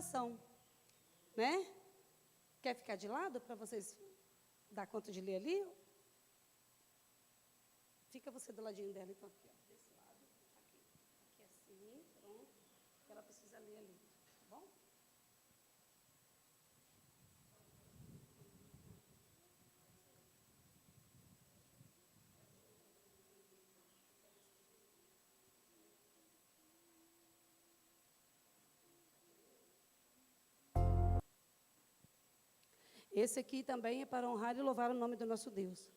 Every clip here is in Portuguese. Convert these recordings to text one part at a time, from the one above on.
coração, né? Quer ficar de lado para vocês dar conta de ler ali? Fica você do ladinho dela, então, aqui, ó, desse lado, aqui assim, pronto, que ela precisa ler ali, tá bom? Esse aqui também é para honrar e louvar o nome do nosso Deus.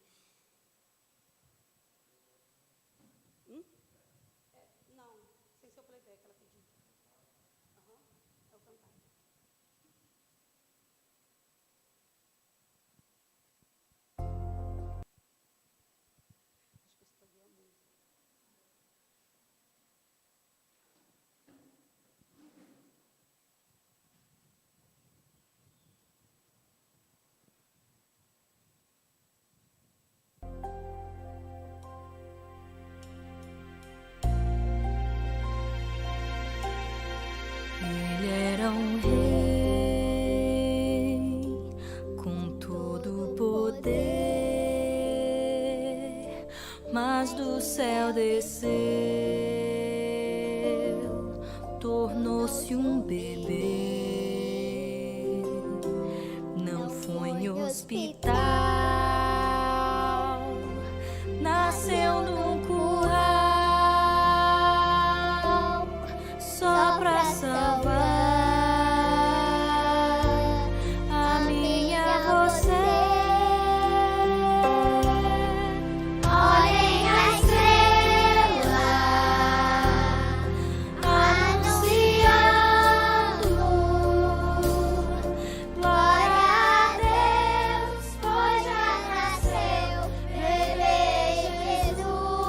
Não, sem ser o playback, ela pediu. É o cantar. Acho que eu escolhi a música. Ele era um rei com todo o poder, mas do céu desceu, tornou-se um bebê. Não foi em hospital, nasceu num curral, só pra salvar a minha você. Olhem a estrela anunciando glória a Deus, pois já nasceu bebê Jesus.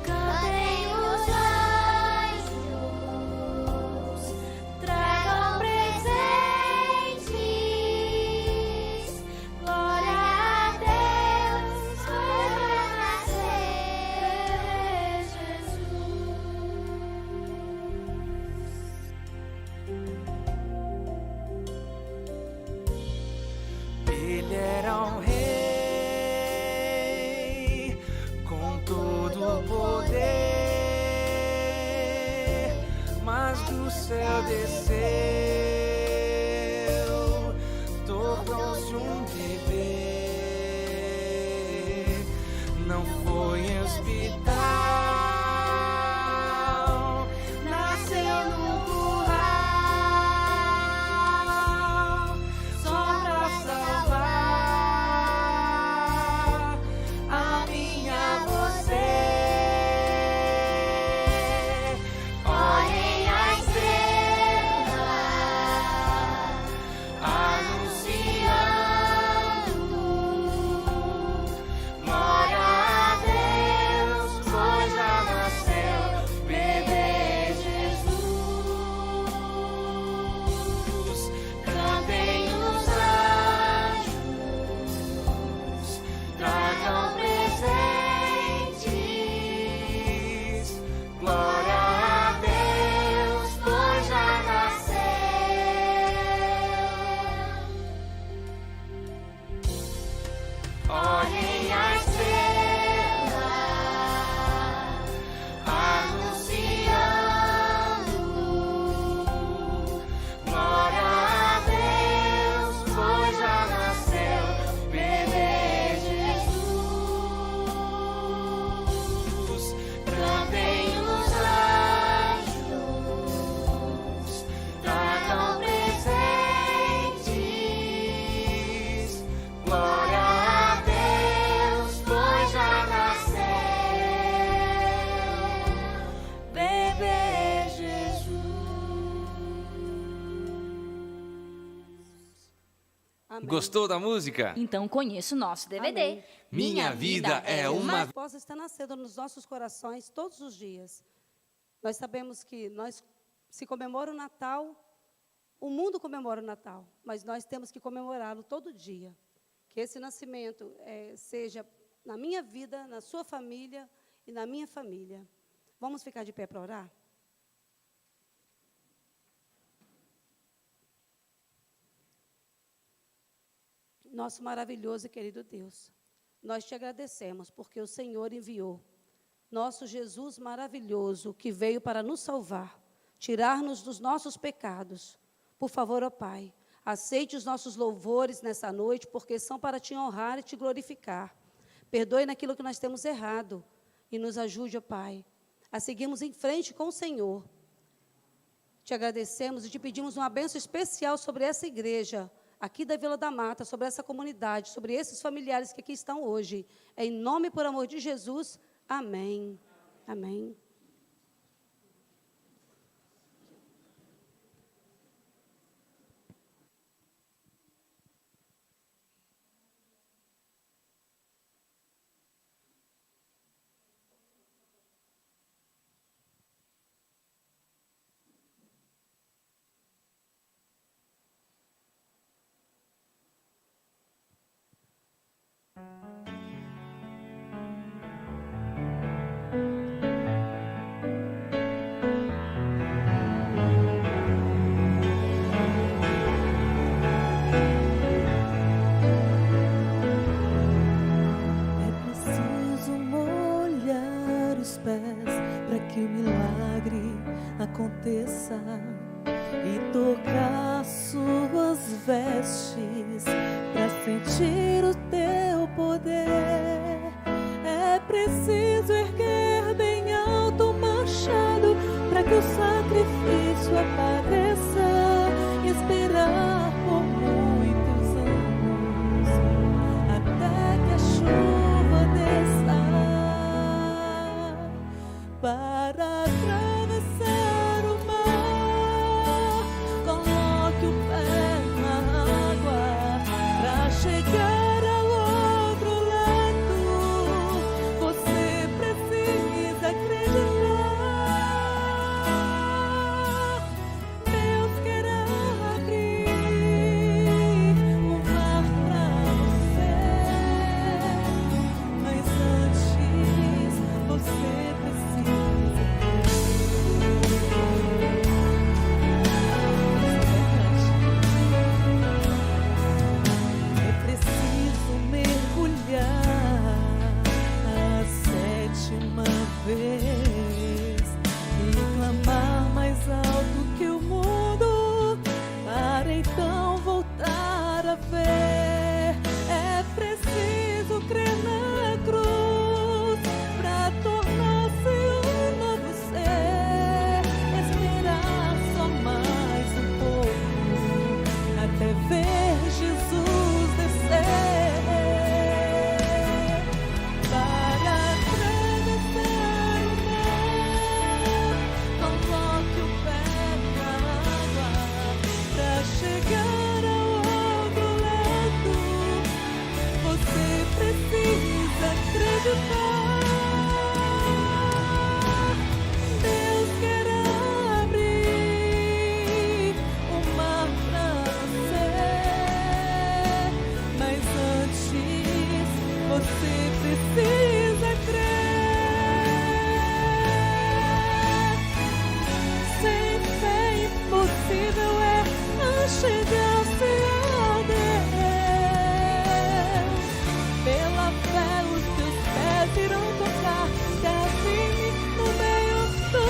Cantem os anjos, tragam presentes. Glória a Deus, pois já nasceu Jesus. Ele era um rei com todo o poder, mas do céu desceu, tornou-se um bebê. Não foi em hospital, nasceu no curral, só pra salvar a minha você. Olhem a estrela anunciando glória a Deus, pois já nasceu bebê Jesus. Cantem os anjos, tragam presentes. Glória a Deus, pois já nasceu. Olhem a estrela anunciando glória a Deus, pois já nasceu bebê Jesus. Cantem os anjos, tragam presentes. Glória a Deus, pois já nasceu bebê Jesus. Amém. Gostou da música? Então conheça o nosso DVD. Amém. Minha vida é uma... Mas possa estar nascendo nos nossos corações todos os dias. Nós sabemos que se comemora o Natal, o mundo comemora o Natal, mas nós temos que comemorá-lo todo dia. Que esse nascimento seja na minha vida, na sua família e na minha família. Vamos ficar de pé para orar? Nosso maravilhoso e querido Deus, nós te agradecemos porque o Senhor enviou nosso Jesus maravilhoso que veio para nos salvar, tirar-nos dos nossos pecados. Por favor, ó Pai, aceite os nossos louvores nessa noite, porque são para te honrar e te glorificar. Perdoe naquilo que nós temos errado e nos ajude, ó Pai, a seguirmos em frente com o Senhor. Te agradecemos e te pedimos uma bênção especial sobre essa igreja, aqui da Vila da Mata, sobre essa comunidade, sobre esses familiares que aqui estão hoje. Em nome e por amor de Jesus, amém. Amém. É preciso molhar os pés para que o milagre aconteça e tocar suas vestes para sentir o teu poder. É preciso erguer bem alto o machado para que o sacrifício apareça e esperar por muitos anos até que a chuva desça para atravessar o mar. Coloque o pé na água para chegar ao outro lado. Você precisa acreditar. Deus quer abrir o mar pra você, mas antes você precisa É preciso mergulhar a sétima vez e clamar mais alto que o mundo, para então voltar a ver. É preciso crer na cruz para tornar-se um novo ser, esperar só mais um pouco até ver Jesus descer para atravessar o mar. Coloque o pé na água para chegar ao outro lado. Você precisa acreditar. Deus quer abrir o mar pra você, mas antes você precisa crer. Sem fé impossível é chegar-se a Deus. Pela fé os teus pés irão tocar terra firme no meio do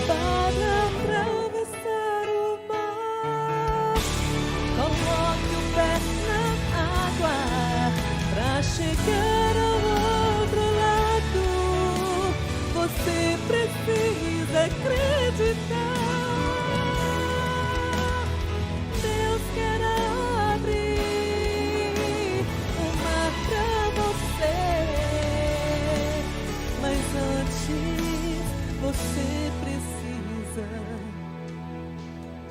para atravessar o mar. Coloque o pé na água para chegar ao outro lado. Você precisa acreditar. Deus quer abrir o mar pra você, mas antes você precisa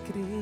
crer.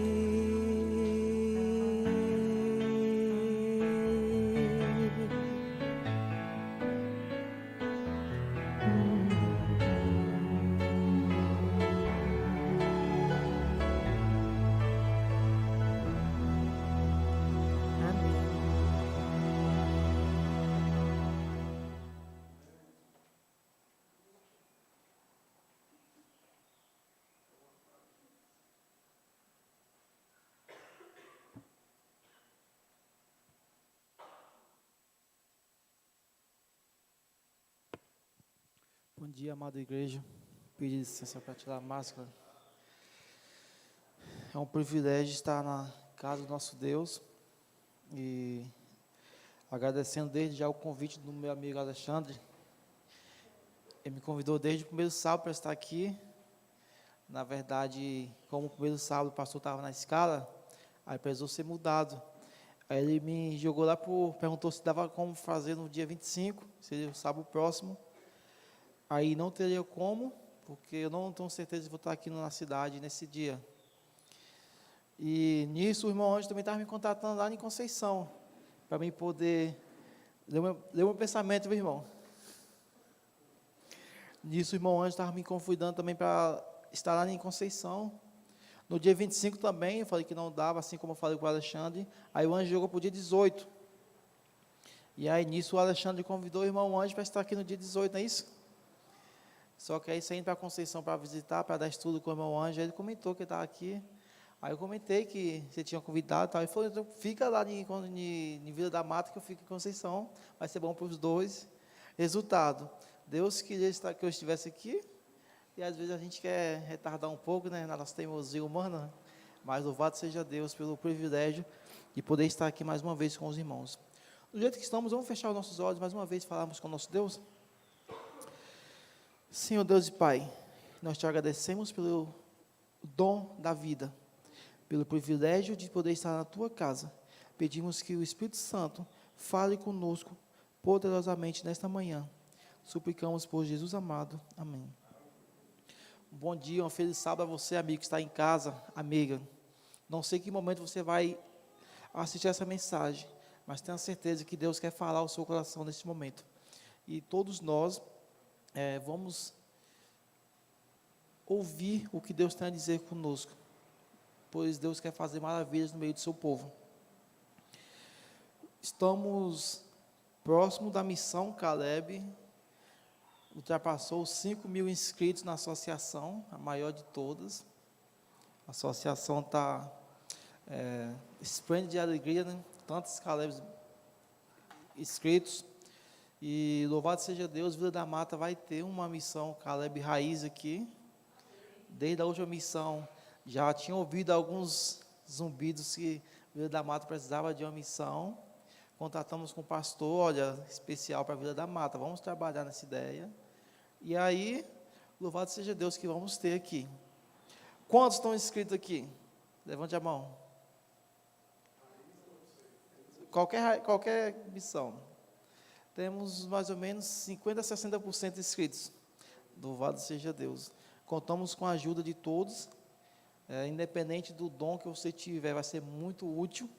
Bom dia, amada igreja. Pedir licença para tirar a máscara. É um privilégio estar na casa do nosso Deus e agradecendo desde já o convite do meu amigo Alexandre. Ele me convidou desde o primeiro sábado para estar aqui. Na verdade, como o primeiro sábado o pastor estava na escala, aí precisou ser mudado. Aí ele me jogou lá, perguntou se dava como fazer no dia 25, seria o sábado próximo. Aí não teria como, porque eu não tenho certeza de vou estar aqui na cidade nesse dia. E nisso o irmão Anjo também estava me contatando lá em Conceição, para mim poder ler o meu pensamento, meu irmão. Nisso o irmão Anjo estava me convidando também para estar lá em Conceição. No dia 25 também, eu falei que não dava, assim como eu falei com o Alexandre. Aí o Anjo jogou para o dia 18. E aí nisso o Alexandre convidou o irmão Anjo para estar aqui no dia 18, não é isso? Só que aí saindo para Conceição para visitar, para dar estudo com o irmão Anjo, ele comentou que estava aqui. Aí eu comentei que você tinha convidado e tal. Ele falou, então fica lá em Vila da Mata que eu fico em Conceição. Vai ser bom para os dois. Resultado, Deus queria que eu estivesse aqui. E às vezes a gente quer retardar um pouco, né, na nossa teimosia humana. Mas louvado seja Deus pelo privilégio de poder estar aqui mais uma vez com os irmãos. Do jeito que estamos, vamos fechar os nossos olhos mais uma vez e falarmos com o nosso Deus. Senhor Deus e Pai, nós te agradecemos pelo dom da vida, pelo privilégio de poder estar na tua casa. Pedimos que o Espírito Santo fale conosco poderosamente nesta manhã. Suplicamos por Jesus amado. Amém. Bom dia, um feliz sábado a você, amigo que está em casa, amiga. Não sei que momento você vai assistir essa mensagem, mas tenha certeza que Deus quer falar ao seu coração nesse momento. E todos nós vamos ouvir o que Deus tem a dizer conosco, pois Deus quer fazer maravilhas no meio do seu povo. Estamos próximo da missão Caleb. Ultrapassou os 5.000 inscritos na associação, a maior de todas. A associação está esplêndida de alegria, né? Tantos Calebs inscritos. E louvado seja Deus, Vila da Mata vai ter uma missão Caleb Raiz aqui. Desde a última missão, já tinha ouvido alguns zumbidos que Vila da Mata precisava de uma missão. Contatamos com o pastor, olha, especial para a Vila da Mata, vamos trabalhar nessa ideia. E aí, louvado seja Deus que vamos ter aqui. Quantos estão inscritos aqui? Levante a mão. Qualquer missão. Temos mais ou menos 50% a 60% inscritos. Louvado seja Deus. Contamos com a ajuda de todos. Independente do dom que você tiver, vai ser muito útil,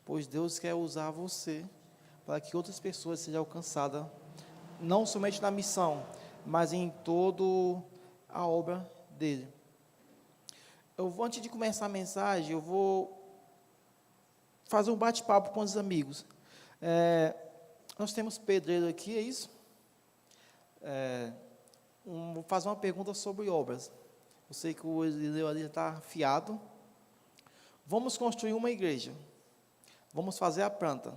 pois Deus quer usar você para que outras pessoas sejam alcançadas, não somente na missão, mas em toda a obra dele. Antes de começar a mensagem, eu vou fazer um bate-papo com os amigos. Nós temos pedreiro aqui, é isso? Vou fazer uma pergunta sobre obras. Eu sei que o Eliseu ali está afiado. Vamos construir uma igreja. Vamos fazer a planta.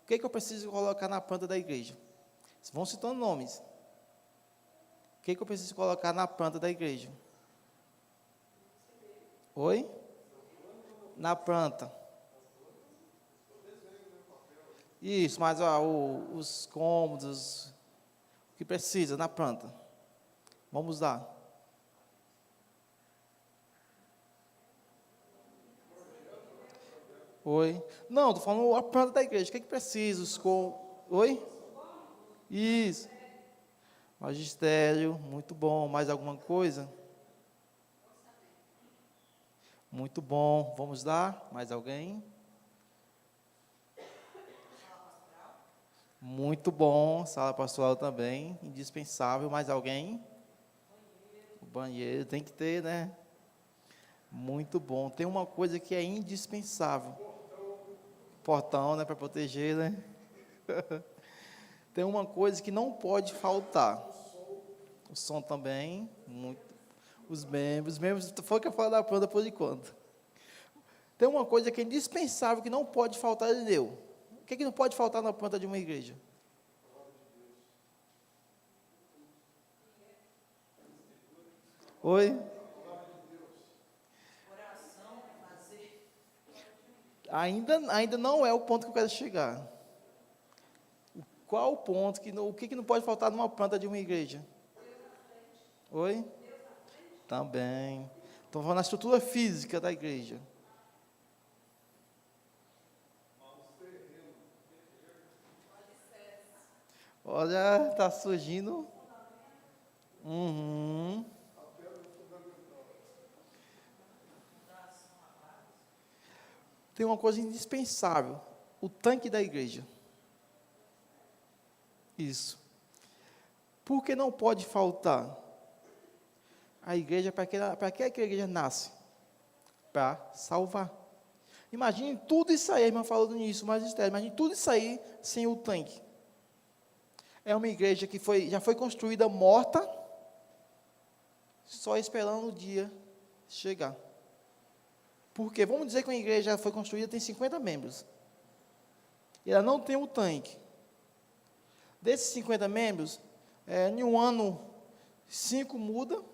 O que eu preciso colocar na planta da igreja? Vão citando nomes. O que eu preciso colocar na planta da igreja? Oi? Na planta. Isso, mas os cômodos, o que precisa na planta. Vamos lá. Oi? Não, estou falando a planta da igreja. O que precisa? Oi? Isso. Magistério, muito bom. Mais alguma coisa? Muito bom. Vamos lá? Mais alguém? Muito bom. Sala pastoral também, indispensável. Mais alguém? O banheiro tem que ter, né? Muito bom. Tem uma coisa que é indispensável. Portão, né, para proteger, né? Tem uma coisa que não pode faltar. O som também, muito. Os membros foi o que eu falo da planta por enquanto. Tem uma coisa que é indispensável, que não pode faltar, ele deu. O que não pode faltar na planta de uma igreja? Oi? Ainda não é o ponto que eu quero chegar. Qual o ponto, o que não pode faltar numa planta de uma igreja? Oi? Também. Estou falando da estrutura física da igreja. Olha, está surgindo. Uhum. Tem uma coisa indispensável: o tanque da igreja. Isso. Por que não pode faltar? A igreja, para que a igreja nasce? Para salvar. Imagine tudo isso aí, a irmã falou nisso, imagine tudo isso aí sem o tanque. É uma igreja que já foi construída morta, só esperando o dia chegar. Porque vamos dizer que uma igreja foi construída, tem 50 membros. E ela não tem o tanque. Desses 50 membros, em um ano, 5 mudam.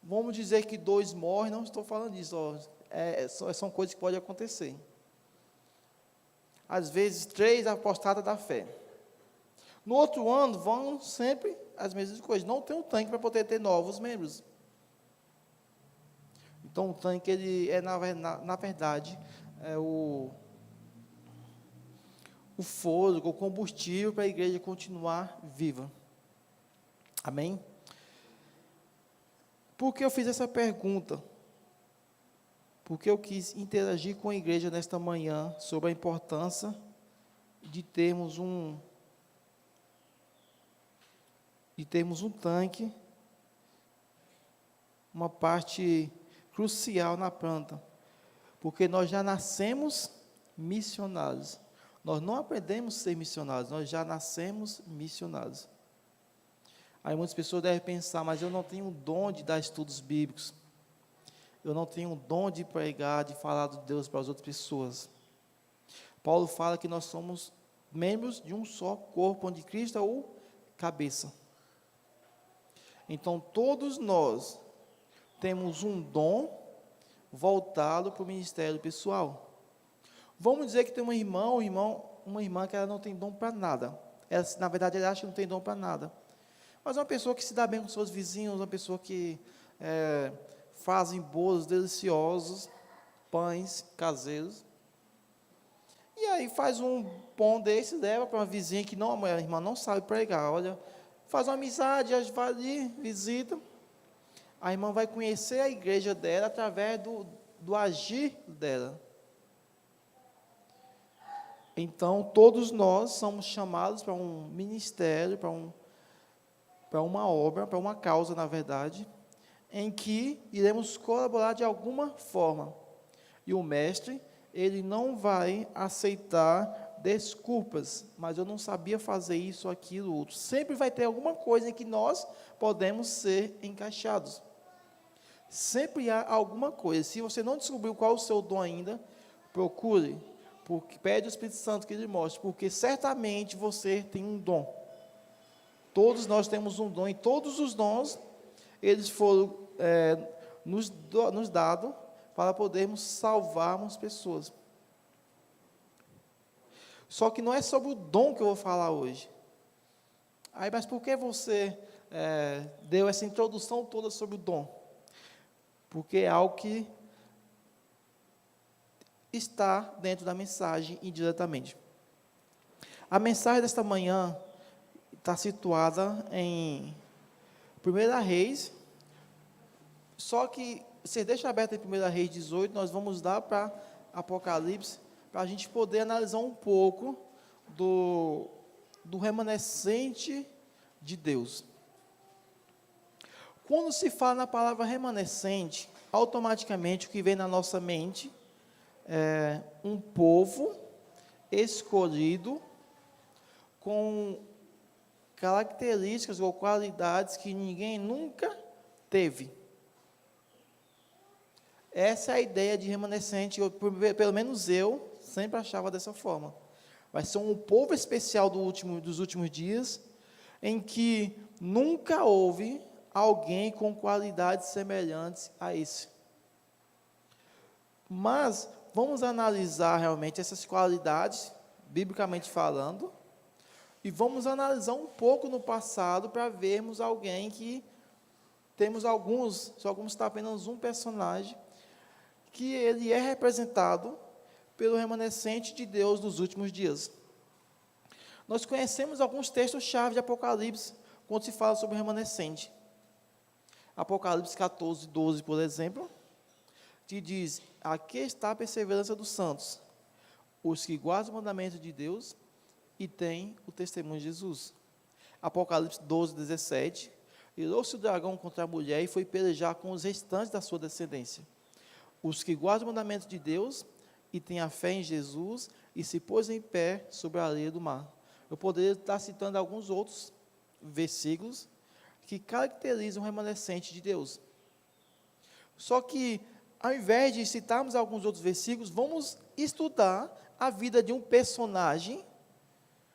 Vamos dizer que 2 morrem, não estou falando disso, são coisas que podem acontecer. Às vezes, 3 apostatas da fé. No outro ano, vão sempre as mesmas coisas. Não tem um tanque para poder ter novos membros. Então, o tanque, ele é, na verdade, o fôlego, o combustível para a igreja continuar viva. Amém? Por que eu fiz essa pergunta? Porque eu quis interagir com a igreja nesta manhã sobre a importância de termos um tanque, uma parte crucial na planta, porque nós já nascemos missionários. Nós não aprendemos a ser missionários, nós já nascemos missionários. Aí muitas pessoas devem pensar, mas eu não tenho o dom de dar estudos bíblicos. Eu não tenho o dom de pregar, de falar de Deus para as outras pessoas. Paulo fala que nós somos membros de um só corpo, onde Cristo é o cabeça. Então, todos nós temos um dom voltado para o ministério pessoal. Vamos dizer que tem uma irmã que ela não tem dom para nada. Ela, na verdade, ela acha que não tem dom para nada. Mas é uma pessoa que se dá bem com seus vizinhos, uma pessoa que fazem bolos deliciosos, pães caseiros. E aí faz um pão desse, leva para uma vizinha que a irmã não sabe pregar. Olha, faz uma amizade, vai ali, visita. A irmã vai conhecer a igreja dela através do agir dela. Então, todos nós somos chamados para um ministério, para uma obra, para uma causa, na verdade, em que iremos colaborar de alguma forma. E o mestre, ele não vai aceitar desculpas, mas eu não sabia fazer isso, aquilo, outro. Sempre vai ter alguma coisa em que nós podemos ser encaixados. Sempre há alguma coisa. Se você não descobriu qual é o seu dom ainda, procure, pede ao Espírito Santo que lhe mostre, porque certamente você tem um dom. Todos nós temos um dom, e todos os dons, eles foram nos dados para podermos salvarmos pessoas. Só que não é sobre o dom que eu vou falar hoje. Aí, mas por que você deu essa introdução toda sobre o dom? Porque é algo que está dentro da mensagem indiretamente. A mensagem desta manhã está situada em 1 Reis, só que, você deixa aberto em 1 Reis 18, nós vamos dar para Apocalipse, para a gente poder analisar um pouco do remanescente de Deus. Quando se fala na palavra remanescente, automaticamente o que vem na nossa mente é um povo escolhido com características ou qualidades que ninguém nunca teve. Essa é a ideia de remanescente, pelo menos eu sempre achava dessa forma. Vai ser um povo especial dos últimos dias, em que nunca houve alguém com qualidades semelhantes a esse. Mas vamos analisar realmente essas qualidades, biblicamente falando, e vamos analisar um pouco no passado para vermos alguém que temos alguns, só como está apenas um personagem, que ele é representado pelo remanescente de Deus nos últimos dias. Nós conhecemos alguns textos-chave de Apocalipse, quando se fala sobre o remanescente. Apocalipse 14, 12, por exemplo, que diz: aqui está a perseverança dos santos, os que guardam o mandamento de Deus e têm o testemunho de Jesus. Apocalipse 12, 17, irou-se o dragão contra a mulher e foi pelejar com os restantes da sua descendência. Os que guardam o mandamento de Deus e têm a fé em Jesus e se pôs em pé sobre a areia do mar. Eu poderia estar citando alguns outros versículos que caracterizam o remanescente de Deus. Só que, ao invés de citarmos alguns outros versículos, vamos estudar a vida de um personagem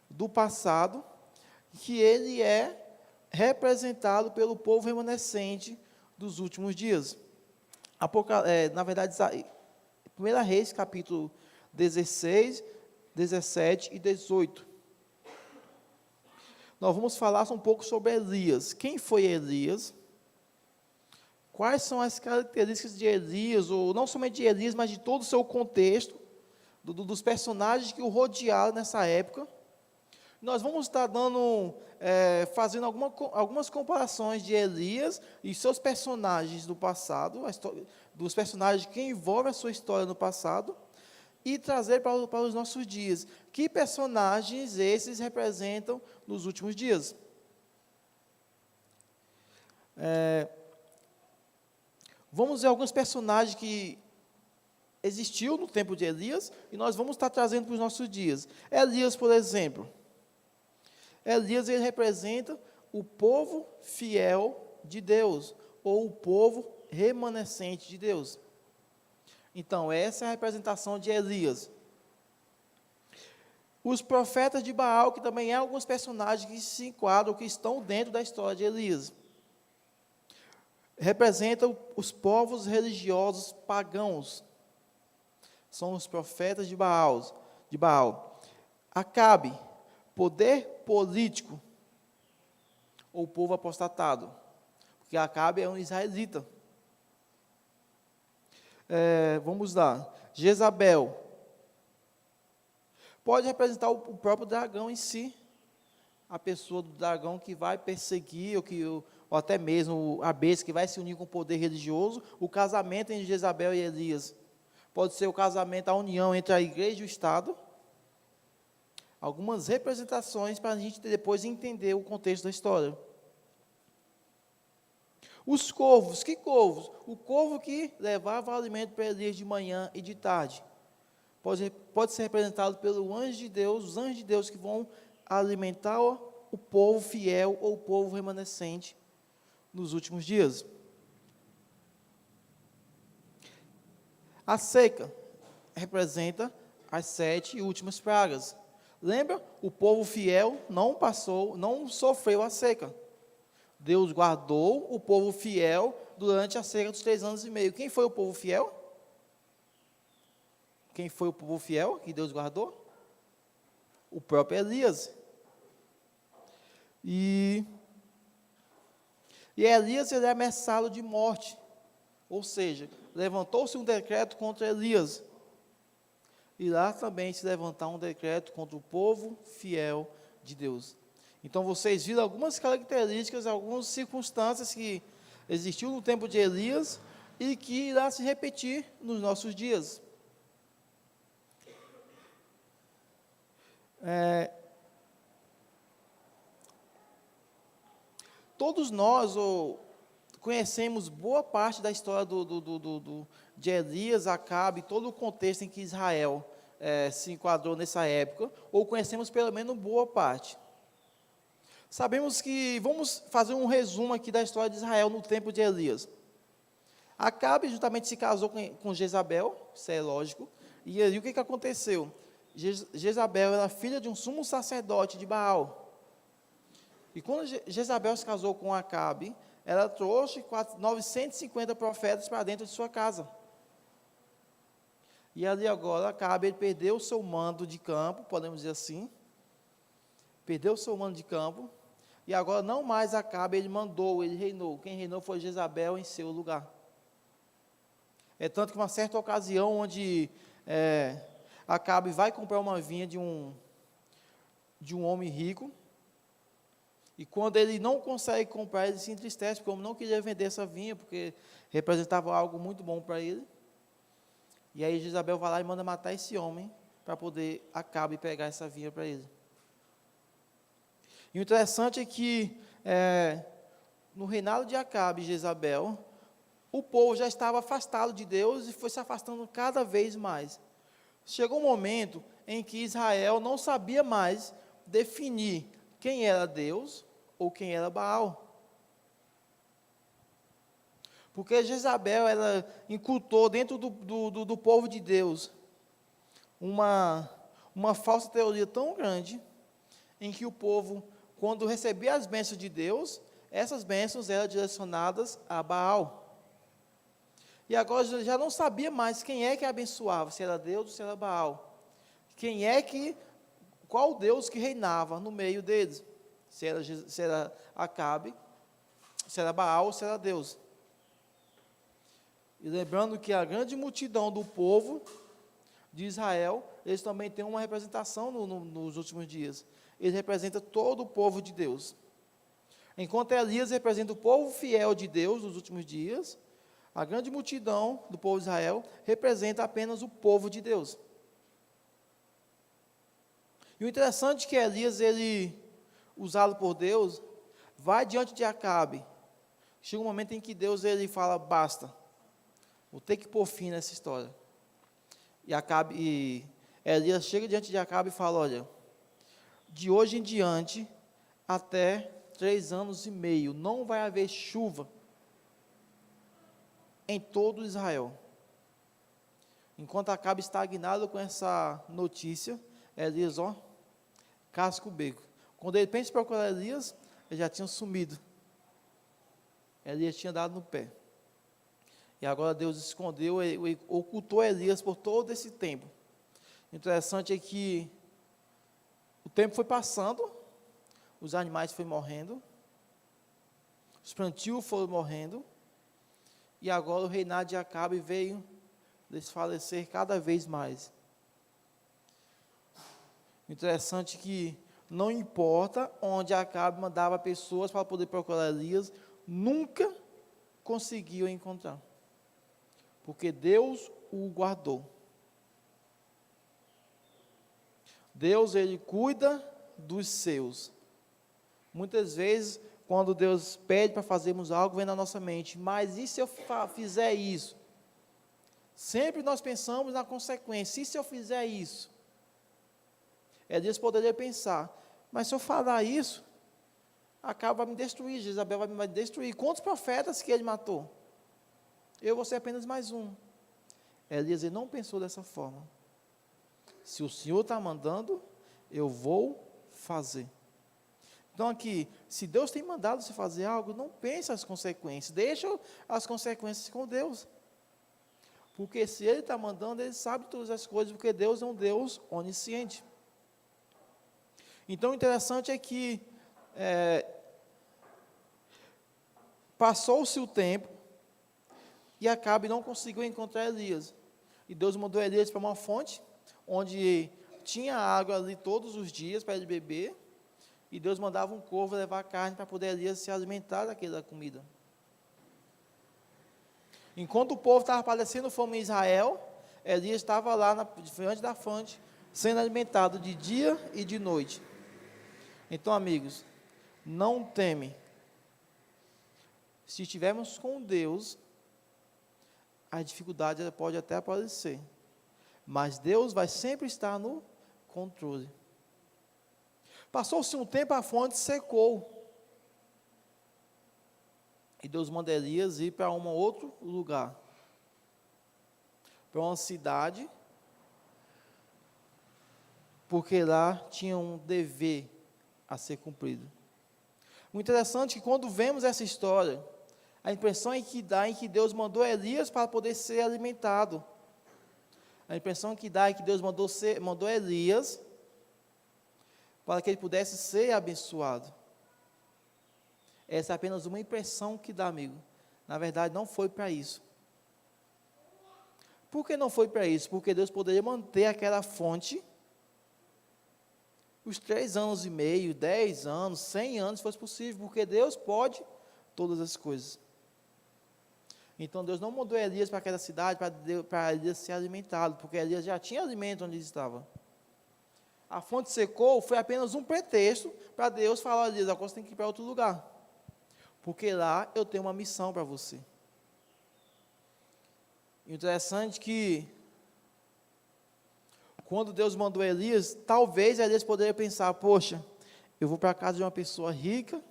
do passado, que ele é representado pelo povo remanescente dos últimos dias. Na verdade, 1 Reis, capítulo 16, 17 e 18. Nós vamos falar um pouco sobre Elias. Quem foi Elias? Quais são as características de Elias, ou não somente de Elias, mas de todo o seu contexto, dos personagens que o rodearam nessa época. Nós vamos estar fazendo algumas comparações de Elias e seus personagens do passado, dos personagens que envolvem a sua história no passado, e trazer para os nossos dias. Que personagens esses representam nos últimos dias? Vamos ver alguns personagens que existiu no tempo de Elias, e nós vamos estar trazendo para os nossos dias. Elias, por exemplo. Elias, ele representa o povo fiel de Deus, ou o povo remanescente de Deus. Então, essa é a representação de Elias. Os profetas de Baal, que também há alguns personagens que se enquadram, que estão dentro da história de Elias. Representam os povos religiosos pagãos. São os profetas de Baal. Acabe, poder político, ou povo apostatado. Porque Acabe é um israelita. Vamos lá. Jezabel. Pode representar o próprio dragão em si. A pessoa do dragão que vai perseguir, ou até mesmo a besta que vai se unir com o poder religioso. O casamento entre Jezabel e Elias. Pode ser o casamento, a união entre a igreja e o Estado. Algumas representações para a gente depois entender o contexto da história. Os corvos, que corvos? O corvo que levava alimento para Elias de manhã e de tarde. Pode ser representado pelo anjo de Deus, os anjos de Deus que vão alimentar o povo fiel ou o povo remanescente nos últimos dias. A seca representa as 7 últimas pragas. Lembra? O povo fiel não sofreu a seca. Deus guardou o povo fiel durante a seca dos 3 anos e meio. Quem foi o povo fiel? Quem foi o povo fiel que Deus guardou? O próprio Elias. E Elias, ele é ameaçado de morte. Ou seja, levantou-se um decreto contra Elias. E lá também se levantar um decreto contra o povo fiel de Deus. Então, vocês viram algumas características, algumas circunstâncias que existiu no tempo de Elias e que irá se repetir nos nossos dias. Todos nós conhecemos boa parte da história de Elias, Acabe, todo o contexto em que Israel se enquadrou nessa época, ou conhecemos pelo menos boa parte. Sabemos que, vamos fazer um resumo aqui da história de Israel no tempo de Elias. Acabe juntamente se casou com Jezabel, isso é lógico, e aí o que aconteceu? Jezabel era filha de um sumo sacerdote de Baal. E quando Jezabel se casou com Acabe, ela trouxe 950 profetas para dentro de sua casa. E ali agora, Acabe, ele perdeu o seu mando de campo, podemos dizer assim. Perdeu o seu mando de campo. E agora não mais Acabe, ele mandou, ele reinou. Quem reinou foi Jezabel em seu lugar. É tanto que uma certa ocasião, onde Acabe vai comprar uma vinha de um homem rico. E quando ele não consegue comprar, ele se entristece, porque o homem não queria vender essa vinha, porque representava algo muito bom para ele. E aí Jezabel vai lá e manda matar esse homem, para poder Acabe pegar essa vinha para ele. E o interessante é que, no reinado de Acabe e Jezabel, o povo já estava afastado de Deus e foi se afastando cada vez mais. Chegou um momento em que Israel não sabia mais definir quem era Deus ou quem era Baal. Porque Jezabel, ela incultou dentro do povo de Deus uma falsa teoria tão grande, em que o povo, quando recebia as bênçãos de Deus, essas bênçãos eram direcionadas a Baal. E agora já não sabia mais quem é que abençoava, se era Deus ou se era Baal. Qual Deus que reinava no meio deles, se era Acabe, se era Baal ou se era Deus. E lembrando que a grande multidão do povo de Israel, eles também têm uma representação nos últimos dias. Eles representam todo o povo de Deus. Enquanto Elias representa o povo fiel de Deus nos últimos dias, a grande multidão do povo de Israel representa apenas o povo de Deus. E o interessante é que Elias, ele, usado por Deus, vai diante de Acabe. Chega um momento em que Deus ele fala, basta, vou ter que pôr fim nessa história. E Elias chega diante de Acabe e fala, olha, de hoje em diante, até 3 anos e meio, não vai haver chuva em todo Israel. Enquanto Acabe estagnado com essa notícia, Elias, casca o beco. Quando ele pensa em procurar Elias, ele já tinha sumido. Elias tinha dado no pé. E agora Deus escondeu, ocultou Elias por todo esse tempo. O interessante é que o tempo foi passando, os animais foram morrendo, os plantios foram morrendo, e agora o reinado de Acabe veio desfalecer cada vez mais. O interessante é que não importa onde Acabe mandava pessoas para poder procurar Elias, nunca conseguiu encontrar. Porque Deus o guardou. Deus, ele cuida dos seus. Muitas vezes, quando Deus pede para fazermos algo, vem na nossa mente, mas e se eu fizer isso? Sempre nós pensamos na consequência, e se eu fizer isso? Deus poderia pensar, mas se eu falar isso, Acabe vai me destruir, Jezabel vai me destruir. Quantos profetas que ele matou? Eu vou ser apenas mais um. Elias não pensou dessa forma. Se o Senhor está mandando, eu vou fazer. Então aqui, se Deus tem mandado você fazer algo, não pense as consequências. Deixa as consequências com Deus. Porque se Ele está mandando, Ele sabe todas as coisas, porque Deus é um Deus onisciente. Então o interessante é que passou-se o tempo, e Acabe não conseguiu encontrar Elias. E Deus mandou Elias para uma fonte, onde tinha água ali todos os dias para ele beber. E Deus mandava um corvo levar carne para poder Elias se alimentar daquela comida. Enquanto o povo estava padecendo fome em Israel, Elias estava lá diante da fonte, sendo alimentado de dia e de noite. Então, amigos, não teme. Se estivermos com Deus, a dificuldade pode até aparecer, mas Deus vai sempre estar no controle. Passou-se um tempo, a fonte secou, e Deus manda Elias ir para um outro lugar, para uma cidade, porque lá tinha um dever a ser cumprido. O interessante é que quando vemos essa história, a impressão que dá é que Deus mandou Elias para poder ser alimentado. A impressão que dá é que Deus mandou Elias para que ele pudesse ser abençoado. Essa é apenas uma impressão que dá, amigo. Na verdade, não foi para isso. Por que não foi para isso? Porque Deus poderia manter aquela fonte os 3 anos e meio, 10 anos, 100 anos, se fosse possível, porque Deus pode todas as coisas. Então, Deus não mandou Elias para aquela cidade para Elias ser alimentado, porque Elias já tinha alimento onde ele estava. A fonte secou, foi apenas um pretexto para Deus falar a Elias: agora você tem que ir para outro lugar, porque lá eu tenho uma missão para você. Interessante que, quando Deus mandou Elias, talvez Elias poderia pensar: poxa, eu vou para a casa de uma pessoa rica,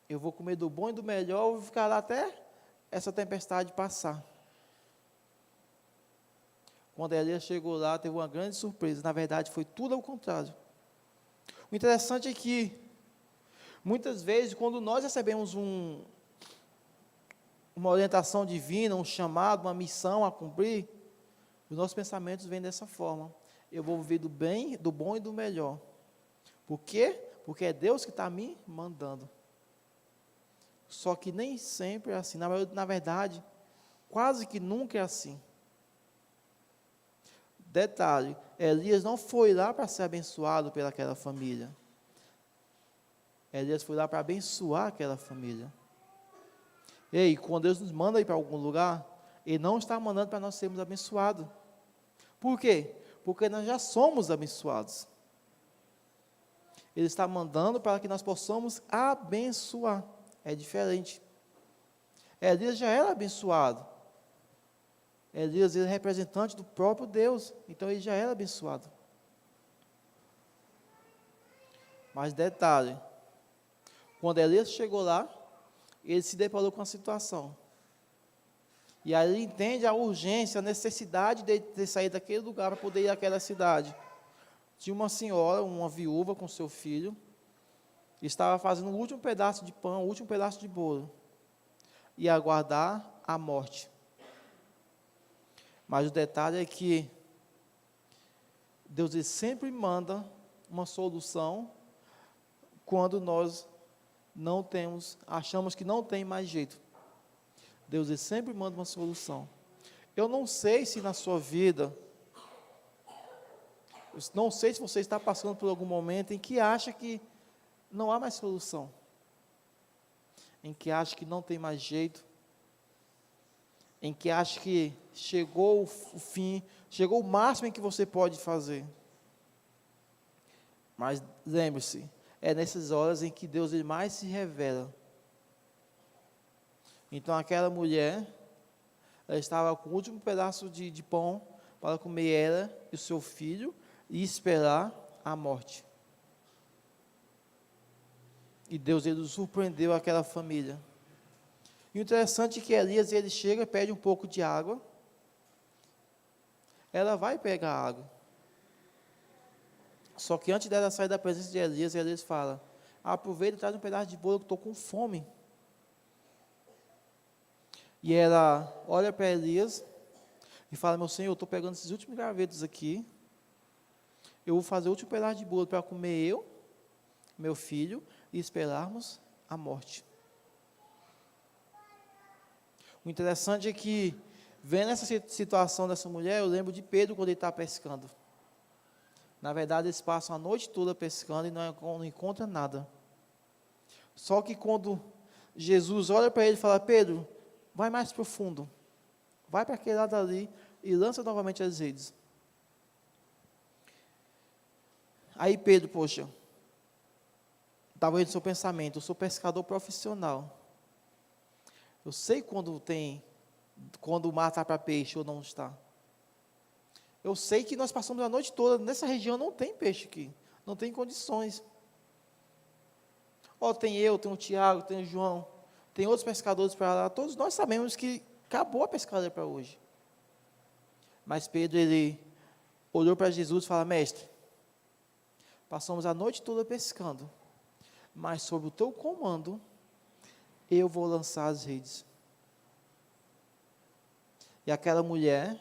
eu vou comer do bom e do melhor, eu vou ficar lá até essa tempestade passar. Quando Elias chegou lá, teve uma grande surpresa. Na verdade, foi tudo ao contrário. O interessante é que, muitas vezes, quando nós recebemos uma orientação divina, um chamado, uma missão a cumprir, os nossos pensamentos vêm dessa forma: eu vou viver do bem, do bom e do melhor. Por quê? Porque é Deus que está me mandando. Só que nem sempre é assim. Na verdade, quase que nunca é assim. Detalhe: Elias não foi lá para ser abençoado pelaquela família. Elias foi lá para abençoar aquela família. Ei, quando Deus nos manda ir para algum lugar, Ele não está mandando para nós sermos abençoados. Por quê? Porque nós já somos abençoados. Ele está mandando para que nós possamos abençoar. É diferente. Elias já era abençoado. Elias era representante do próprio Deus, então ele já era abençoado. Mas detalhe: quando Elias chegou lá, ele se deparou com a situação. E aí ele entende a urgência, a necessidade de ter saído daquele lugar para poder ir àquela cidade. Tinha uma senhora, uma viúva com seu filho, estava fazendo o último pedaço de pão, o último pedaço de bolo, e aguardar a morte. Mas o detalhe é que Deus ele sempre manda uma solução quando nós não temos, achamos que não tem mais jeito. Deus ele sempre manda uma solução. Eu não sei se na sua vida, não sei se você está passando por algum momento em que acha que não há mais solução, em que acha que não tem mais jeito, em que acha que chegou o fim, chegou o máximo em que você pode fazer. Mas lembre-se, é nessas horas em que Deus ele mais se revela. Então aquela mulher, ela estava com o último pedaço de pão para comer ela e o seu filho e esperar a morte. E Deus ele surpreendeu aquela família. E o interessante é que Elias ele chega, pede um pouco de água. Ela vai pegar a água. Só que antes dela sair da presença de Elias, Elias fala: aproveita e traz um pedaço de bolo que estou com fome. E ela olha para Elias e fala: meu Senhor, eu estou pegando esses últimos gravetos aqui. Eu vou fazer o último pedaço de bolo para comer eu, meu filho, e esperarmos a morte. O interessante é que, vendo essa situação dessa mulher, eu lembro de Pedro quando ele está pescando. Na verdade, eles passam a noite toda pescando e não encontram nada. Só que quando Jesus olha para ele e fala: Pedro, vai mais profundo, vai para aquele lado ali e lança novamente as redes. Aí Pedro, poxa, estava aí no seu pensamento: eu sou pescador profissional. Eu sei quando o mar está para peixe ou não está. Eu sei que nós passamos a noite toda, nessa região não tem peixe aqui, não tem condições. Tem eu, tem o Tiago, tem o João, tem outros pescadores para lá, todos nós sabemos que acabou a pescaria para hoje. Mas Pedro, ele olhou para Jesus e falou: mestre, passamos a noite toda pescando, mas sob o teu comando, eu vou lançar as redes. E aquela mulher,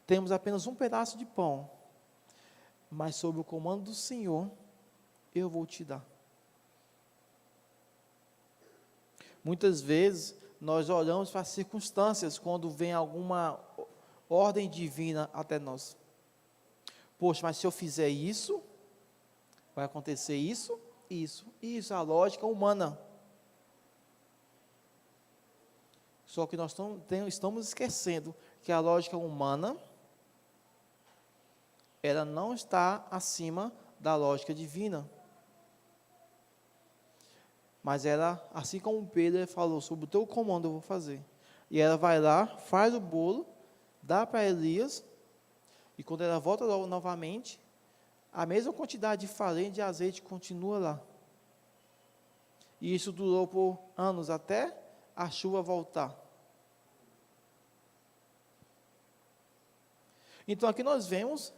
temos apenas um pedaço de pão, mas sob o comando do Senhor, eu vou te dar. Muitas vezes, nós olhamos para as circunstâncias quando vem alguma ordem divina até nós. Poxa, mas se eu fizer isso, vai acontecer isso, isso, isso, a lógica humana. Só que nós estamos esquecendo que a lógica humana, ela não está acima da lógica divina. Mas ela, assim como Pedro falou, sob o teu comando eu vou fazer. E ela vai lá, faz o bolo, dá para Elias, e quando ela volta novamente, a mesma quantidade de farinha e de azeite continua lá. E isso durou por anos, até a chuva voltar. Então aqui nós vemos,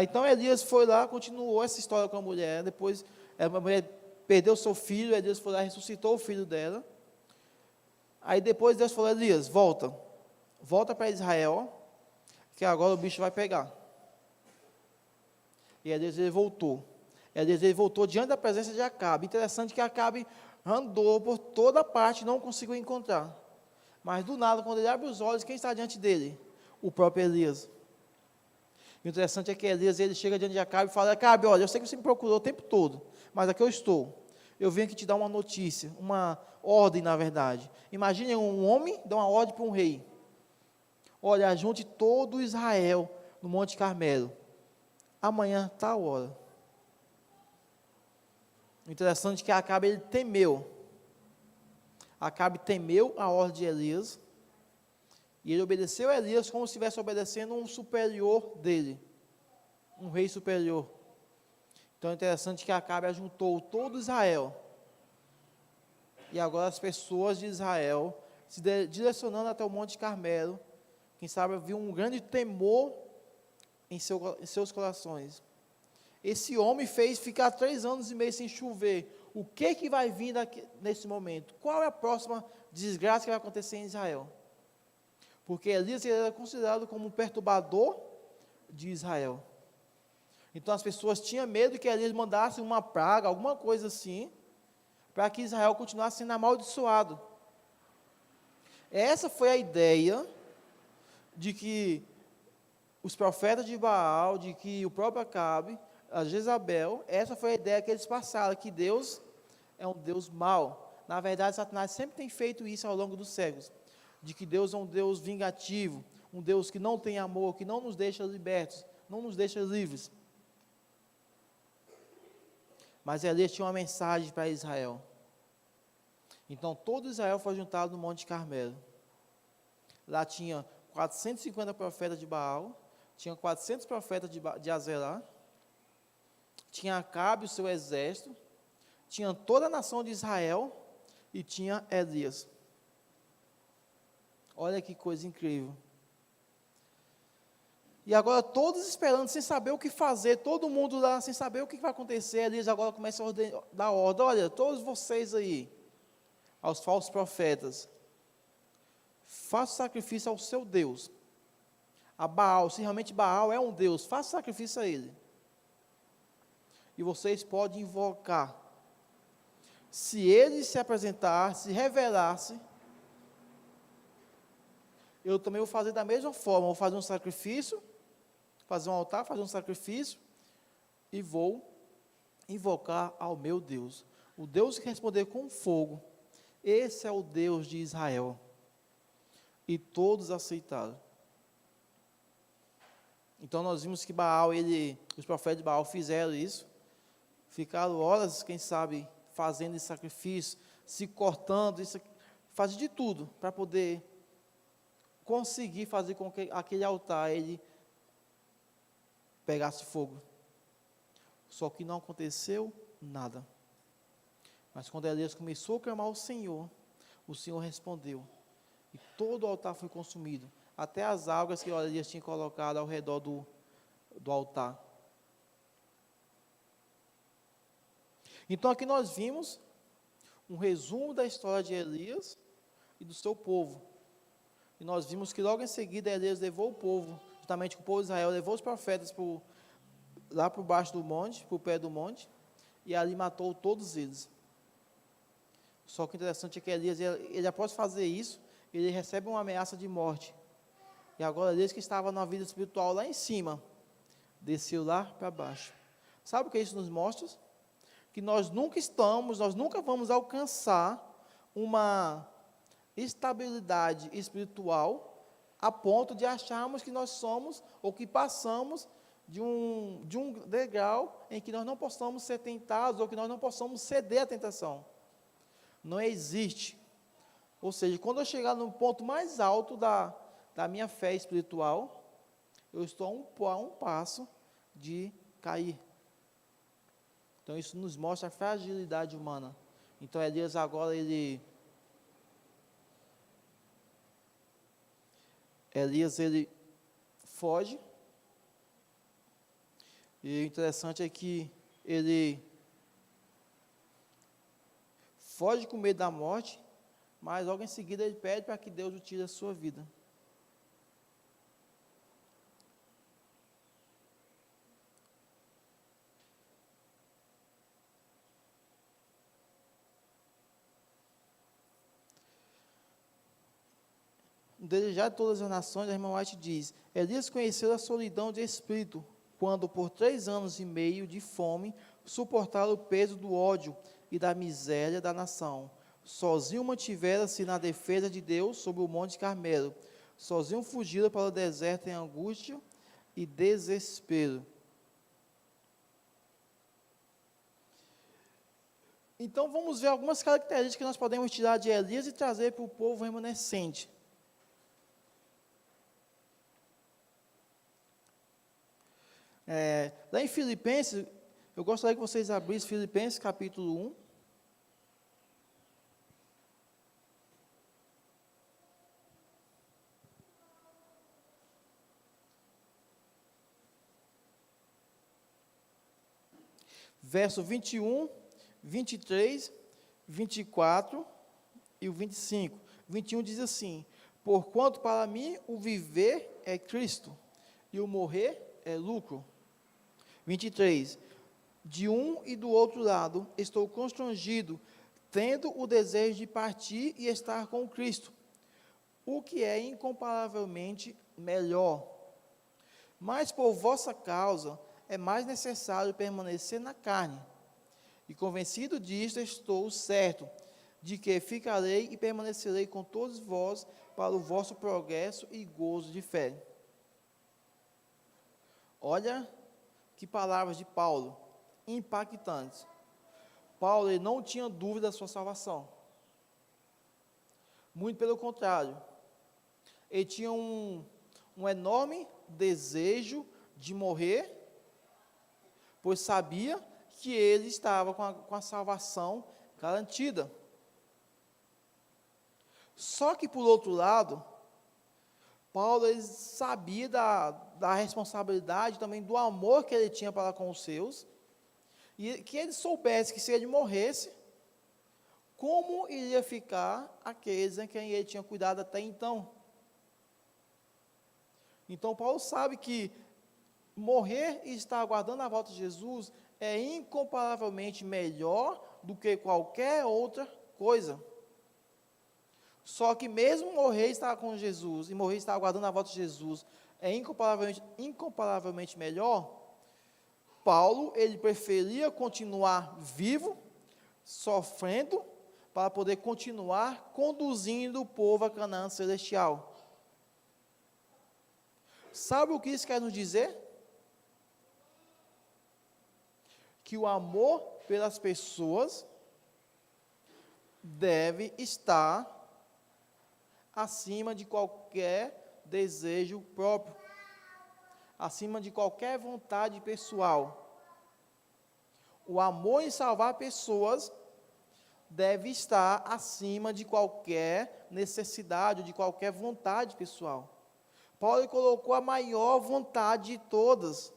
então Elias foi lá, continuou essa história com a mulher, depois a mulher perdeu seu filho, Elias foi lá e ressuscitou o filho dela. Aí depois Deus falou, Elias, volta para Israel, que agora o bicho vai pegar. E Elias ele voltou. Elias ele voltou diante da presença de Acabe. Interessante que Acabe andou por toda parte, não conseguiu encontrar. Mas do nada, quando ele abre os olhos, quem está diante dele? O próprio Elias. O interessante é que Elias ele chega diante de Acabe e fala, Acabe, olha, eu sei que você me procurou o tempo todo, mas aqui eu estou. Eu venho aqui te dar uma notícia, uma ordem, na verdade. Imagine um homem dar uma ordem para um rei. Olha, junte todo Israel no Monte Carmelo. Amanhã, tal hora. O interessante é que Acabe ele temeu. Acabe temeu a ordem de Elias. E ele obedeceu a Elias como se estivesse obedecendo um superior dele. Um rei superior. Então é interessante que Acabe ajuntou todo Israel. E agora as pessoas de Israel se direcionando até o Monte Carmelo. Quem sabe havia um grande temor em seus corações. Esse homem fez ficar 3 anos e meio sem chover. O que vai vir nesse momento? Qual é a próxima desgraça que vai acontecer em Israel? Porque Elias era considerado como um perturbador de Israel. Então as pessoas tinham medo que Elias mandasse uma praga, alguma coisa assim, para que Israel continuasse sendo amaldiçoado. Essa foi a ideia de que os profetas de Baal, de que o próprio Acabe, a Jezabel, essa foi a ideia que eles passaram, que Deus é um Deus mau. Na verdade, Satanás sempre tem feito isso ao longo dos séculos, de que Deus é um Deus vingativo, um Deus que não tem amor, que não nos deixa libertos, não nos deixa livres. Mas Elias tinha uma mensagem para Israel. Então, todo Israel foi juntado no Monte Carmelo. Lá tinha 450 profetas de Baal, tinha 400 profetas de Azerá, tinha Acabe, o seu exército, tinha toda a nação de Israel e tinha Elias. Olha que coisa incrível. E agora todos esperando, sem saber o que fazer, todo mundo lá, sem saber o que vai acontecer, Elias agora começa a dar ordem, olha, todos vocês aí, aos falsos profetas, faça sacrifício ao seu Deus, a Baal, se realmente Baal é um Deus, faça sacrifício a ele. E vocês podem invocar. Se ele se apresentar, se revelar-se, eu também vou fazer da mesma forma, vou fazer um sacrifício, fazer um altar, fazer um sacrifício, e vou invocar ao meu Deus. O Deus que responder com fogo, esse é o Deus de Israel. E todos aceitaram. Então nós vimos que Baal, os profetas de Baal fizeram isso, ficaram horas, quem sabe, fazendo esse sacrifício, se cortando, fazendo de tudo para poder conseguir fazer com que aquele altar ele pegasse fogo. Só que não aconteceu nada. Mas quando Elias começou a clamar ao Senhor, o Senhor respondeu. E todo o altar foi consumido, até as águas que Elias tinha colocado ao redor do altar. Então aqui nós vimos um resumo da história de Elias e do seu povo. E nós vimos que logo em seguida Elias levou o povo, juntamente com o povo de Israel, levou os profetas lá por baixo do monte, por pé do monte, e ali matou todos eles. Só que o interessante é que Elias, ele após fazer isso, ele recebe uma ameaça de morte. E agora Elias, que estava na vida espiritual lá em cima, desceu lá para baixo. Sabe o que isso nos mostra? Que nós nunca vamos alcançar uma estabilidade espiritual a ponto de acharmos que nós somos ou que passamos de um degrau em que nós não possamos ser tentados ou que nós não possamos ceder à tentação. Não existe. Ou seja, quando eu chegar no ponto mais alto da minha fé espiritual, eu estou a um passo de cair. Então isso nos mostra a fragilidade humana. Então Elias agora ele foge. E o interessante é que ele foge com medo da morte, mas logo em seguida ele pede para que Deus o tire da sua vida. Desejar de todas as nações, a irmã White diz: Elias conheceu a solidão de espírito, quando por 3 anos e meio de fome, suportaram o peso do ódio e da miséria da nação. Sozinho mantivera-se na defesa de Deus sobre o Monte Carmelo. Sozinho fugiram para o deserto em angústia e desespero. Então vamos ver algumas características que nós podemos tirar de Elias e trazer para o povo remanescente. Lá em Filipenses, eu gostaria que vocês abrissem Filipenses capítulo 1. Verso 21, 23, 24 e o 25. 21 diz assim: porquanto para mim o viver é Cristo, e o morrer é lucro. 23. De um e do outro lado estou constrangido, tendo o desejo de partir e estar com Cristo, o que é incomparavelmente melhor. Mas por vossa causa é mais necessário permanecer na carne. E convencido disto, estou certo de que ficarei e permanecerei com todos vós para o vosso progresso e gozo de fé. Olha que palavras de Paulo, impactantes. Paulo ele não tinha dúvida da sua salvação. Muito pelo contrário. Ele tinha um enorme desejo de morrer, pois sabia que ele estava com a salvação garantida. Só que, por outro lado, Paulo ele sabia da responsabilidade, também do amor que ele tinha para com os seus, e que ele soubesse que se ele morresse, como iria ficar aqueles em quem ele tinha cuidado até então. Então, Paulo sabe que morrer e estar aguardando a volta de Jesus é incomparavelmente melhor do que qualquer outra coisa. Só que mesmo morrer e estar com Jesus, e morrer e estar aguardando a volta de Jesus, é incomparavelmente melhor, Paulo, ele preferia continuar vivo, sofrendo, para poder continuar conduzindo o povo a Canaã celestial. Sabe o que isso quer nos dizer? Que o amor pelas pessoas deve estar acima de qualquer desejo próprio, acima de qualquer vontade pessoal. O amor em salvar pessoas deve estar acima de qualquer necessidade, de qualquer vontade pessoal. Paulo colocou a maior vontade de todas.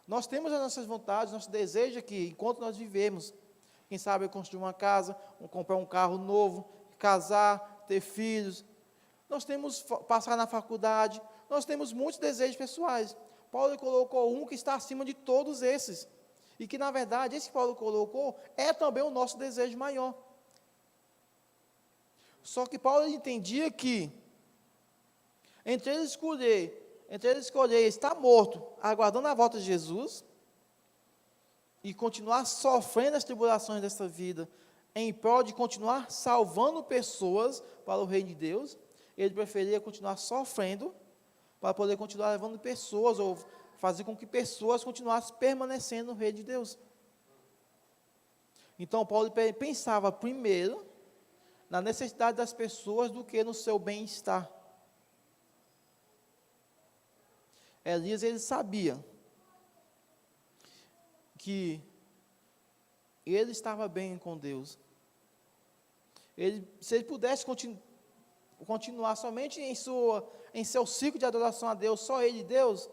Nós temos as nossas vontades, nosso desejo aqui, enquanto nós vivemos. quem sabe construir uma casa, comprar um carro novo, casar, ter filhos. Nós temos passar na faculdade, nós temos muitos desejos pessoais. Paulo colocou um que está acima de todos esses. E que, na verdade, esse que Paulo colocou é também o nosso desejo maior. Só que Paulo entendia que, entre ele escolher estar morto, aguardando a volta de Jesus, e continuar sofrendo as tribulações dessa vida, em prol de continuar salvando pessoas para o reino de Deus, ele preferia continuar sofrendo, para poder continuar levando pessoas, ou fazer com que pessoas continuassem permanecendo no reino de Deus. Então, Paulo pensava primeiro na necessidade das pessoas do que no seu bem-estar. Elias, ele sabia que ele estava bem com Deus. Se ele pudesse continuar somente em seu ciclo de adoração a Deus, só ele e Deus,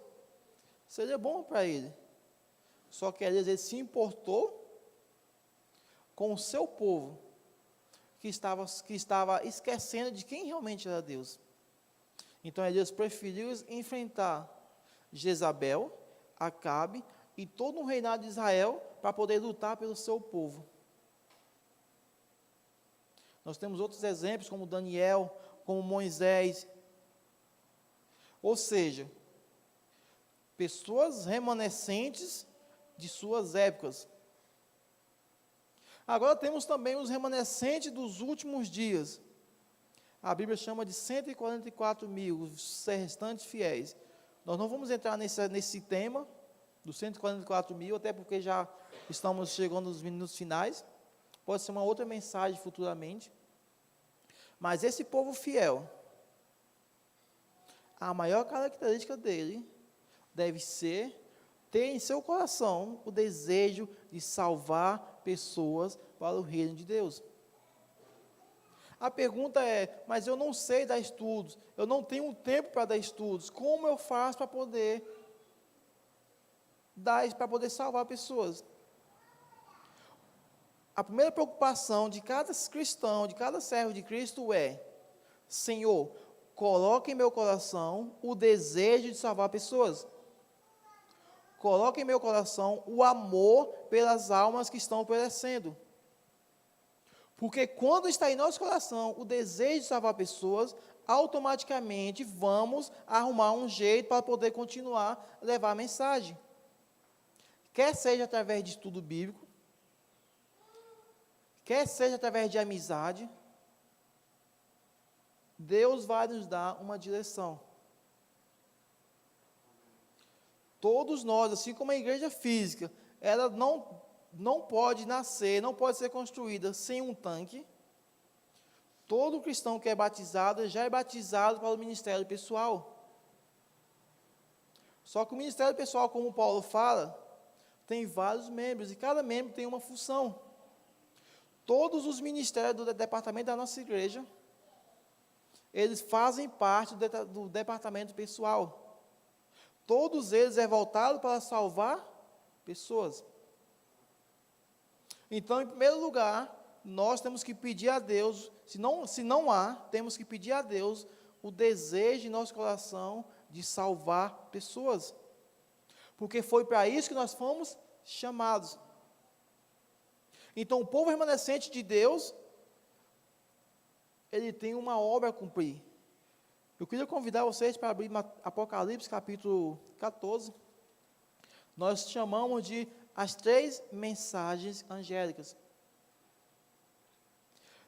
seria bom para ele. Só que Elias, ele se importou com o seu povo, que estava esquecendo de quem realmente era Deus. Então Elias preferiu enfrentar Jezabel, Acabe e todo o reinado de Israel para poder lutar pelo seu povo. Nós temos outros exemplos, como Daniel, como Moisés. Ou seja, pessoas remanescentes de suas épocas. Agora temos também os remanescentes dos últimos dias. A Bíblia chama de 144 mil, os restantes fiéis. Nós não vamos entrar nesse tema dos 144 mil, até porque já estamos chegando nos minutos finais. Pode ser uma outra mensagem futuramente. Mas esse povo fiel, a maior característica dele deve ser ter em seu coração o desejo de salvar pessoas para o reino de Deus. A pergunta é, mas eu não sei dar estudos, eu não tenho tempo para dar estudos, como eu faço para poder salvar pessoas? A primeira preocupação de cada cristão, de cada servo de Cristo é: Senhor, coloque em meu coração o desejo de salvar pessoas. Coloque em meu coração o amor pelas almas que estão perecendo. Porque quando está em nosso coração o desejo de salvar pessoas, automaticamente vamos arrumar um jeito para poder continuar a levar a mensagem. Quer seja através de estudo bíblico, quer seja através de amizade, Deus vai nos dar uma direção. Todos nós, assim como a igreja física, ela não pode nascer, não pode ser construída sem um tanque. Todo cristão que é batizado, já é batizado para o ministério pessoal. Só que o ministério pessoal, como Paulo fala, tem vários membros, e cada membro tem uma função. Todos os ministérios do departamento da nossa igreja, eles fazem parte do departamento pessoal. Todos eles é voltado para salvar pessoas. Então, em primeiro lugar, nós temos que pedir a Deus, se não há, temos que pedir a Deus o desejo em nosso coração de salvar pessoas. Porque foi para isso que nós fomos chamados. Então, o povo remanescente de Deus, ele tem uma obra a cumprir. Eu queria convidar vocês para abrir Apocalipse, capítulo 14. Nós chamamos de as 3 mensagens angélicas.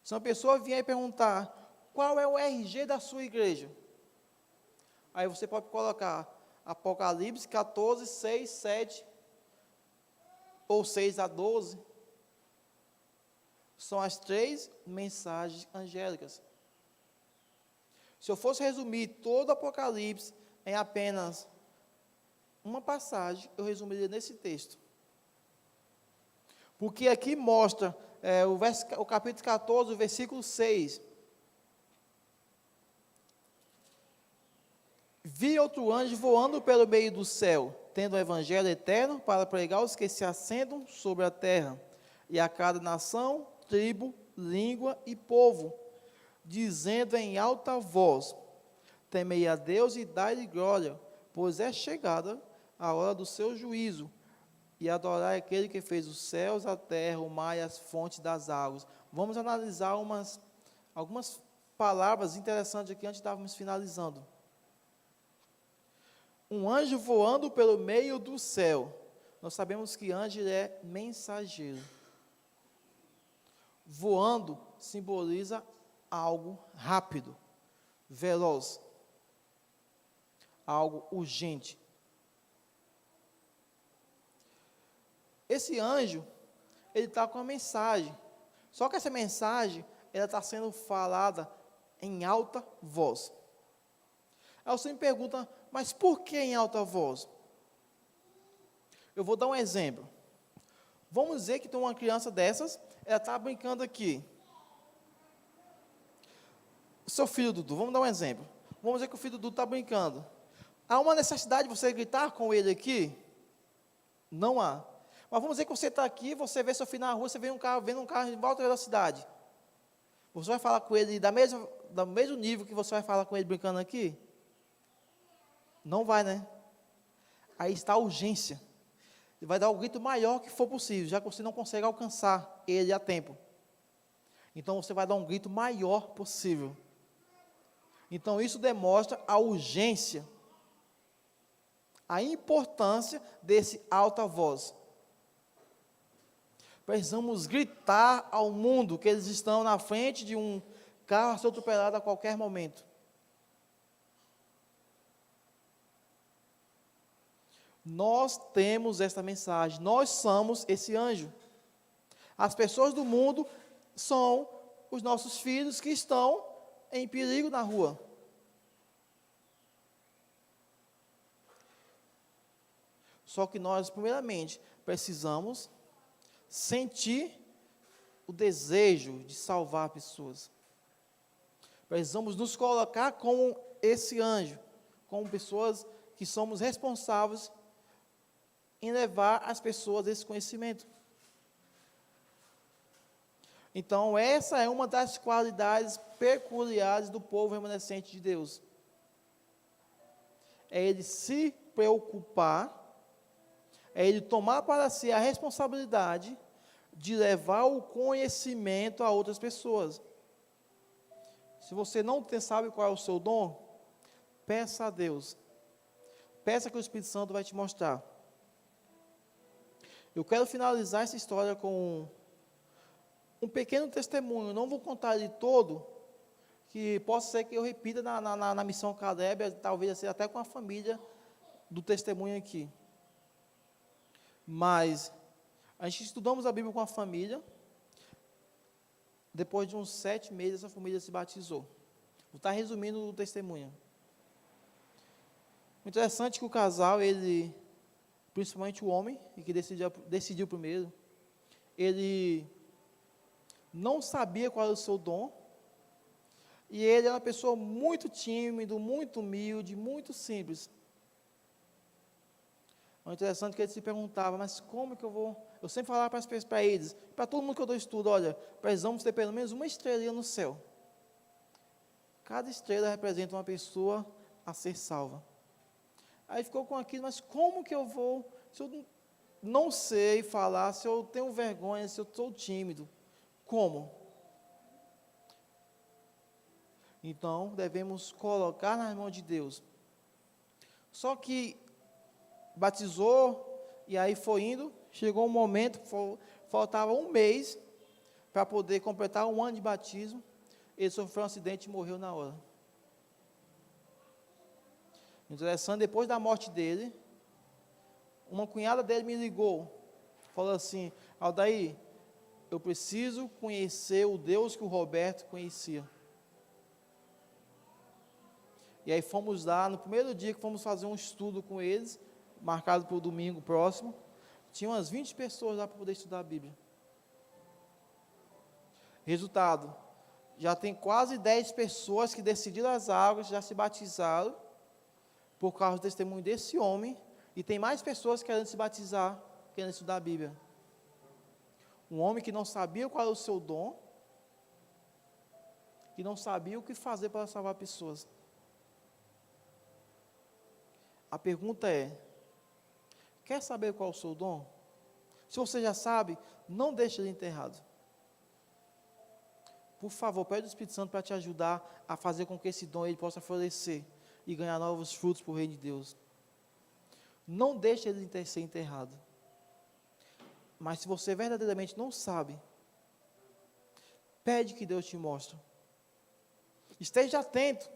Se uma pessoa vier perguntar, qual é o RG da sua igreja? Aí você pode colocar Apocalipse 14, 6, 7, ou 6 a 12. São as 3 mensagens angélicas. Se eu fosse resumir todo o Apocalipse em apenas uma passagem, eu resumiria nesse texto. Porque aqui mostra o capítulo 14, o versículo 6. Vi outro anjo voando pelo meio do céu, tendo o evangelho eterno para pregar aos que se assentam sobre a terra. e a cada nação, tribo, língua e povo, dizendo em alta voz: temei a Deus e dai-lhe glória, pois é chegada a hora do seu juízo, e adorai aquele que fez os céus, a terra, o mar e as fontes das águas. Vamos analisar algumas palavras interessantes aqui antes de estarmos finalizando. Um anjo voando pelo meio do céu. Nós sabemos que anjo é mensageiro. Voando simboliza algo rápido, veloz, algo urgente. Esse anjo, ele está com uma mensagem. Só que essa mensagem, ela está sendo falada em alta voz. Aí você me pergunta, mas por que em alta voz? Eu vou dar um exemplo. Vamos dizer que tem uma criança dessas, ela está brincando aqui. Seu filho Dudu, vamos dar um exemplo. Vamos dizer que o filho Dudu está brincando. Há uma necessidade de você gritar com ele aqui? Não há. Mas vamos dizer que você está aqui, você vê seu filho na rua, você vê vendo um carro em alta velocidade. Você vai falar com ele do mesmo nível que você vai falar com ele brincando aqui? Não vai, né? Aí está a urgência. Ele vai dar o grito maior que for possível, já que você não consegue alcançar ele a tempo. Então você vai dar um grito maior possível. Então isso demonstra a urgência, a importância desse alta voz. Precisamos gritar ao mundo que eles estão na frente de um carro a ser atropelado a qualquer momento. Nós temos esta mensagem, nós somos esse anjo. As pessoas do mundo são os nossos filhos que estão em perigo na rua. Só que nós, primeiramente, precisamos sentir o desejo de salvar pessoas. Precisamos nos colocar como esse anjo, como pessoas que somos responsáveis em levar as pessoas esse conhecimento. Então, essa é uma das qualidades peculiares do povo remanescente de Deus. É ele se preocupar, é ele tomar para si a responsabilidade de levar o conhecimento a outras pessoas. Se você não sabe qual é o seu dom, peça a Deus. Peça que o Espírito Santo vai te mostrar. Eu quero finalizar essa história com um pequeno testemunho. Não vou contar ele todo, que possa ser que eu repita na missão Caleb, talvez até com a família do testemunho aqui. Mas a gente estudamos a Bíblia com a família. Depois de uns 7 meses, a família se batizou. Vou estar resumindo o testemunho. O interessante é que o casal, ele, principalmente o homem, que decidiu primeiro, ele não sabia qual era o seu dom, e ele era uma pessoa muito tímido, muito humilde, muito simples. O interessante é que ele se perguntava, mas como que eu vou... Eu sempre falava para eles, para todo mundo que eu dou estudo, olha, precisamos ter pelo menos uma estrelinha no céu. Cada estrela representa uma pessoa a ser salva. Aí ficou com aquilo, mas como que eu vou, se eu não sei falar, se eu tenho vergonha, se eu sou tímido, como? Então, devemos colocar nas mãos de Deus. Só que batizou, e aí foi indo, chegou um momento, faltava um mês para poder completar 1 ano de batismo, ele sofreu um acidente e morreu na hora. Interessante, depois da morte dele, uma cunhada dele me ligou, falou assim, Aldair, eu preciso conhecer o Deus que o Roberto conhecia. E aí fomos lá, no primeiro dia que fomos fazer um estudo com eles, marcado para o domingo próximo, tinha umas 20 pessoas lá para poder estudar a Bíblia. Resultado, já tem quase 10 pessoas que decidiram as águas, já se batizaram, por causa do testemunho desse homem, e tem mais pessoas querendo se batizar, querendo estudar a Bíblia. Um homem que não sabia qual era o seu dom, que não sabia o que fazer para salvar pessoas. A pergunta é: quer saber qual é o seu dom? Se você já sabe, não deixe ele enterrado. Por favor, pede ao Espírito Santo para te ajudar a fazer com que esse dom ele possa florescer e ganhar novos frutos para o reino de Deus. Não deixe ele ser enterrado. Mas se você verdadeiramente não sabe, pede que Deus te mostre. Esteja atento.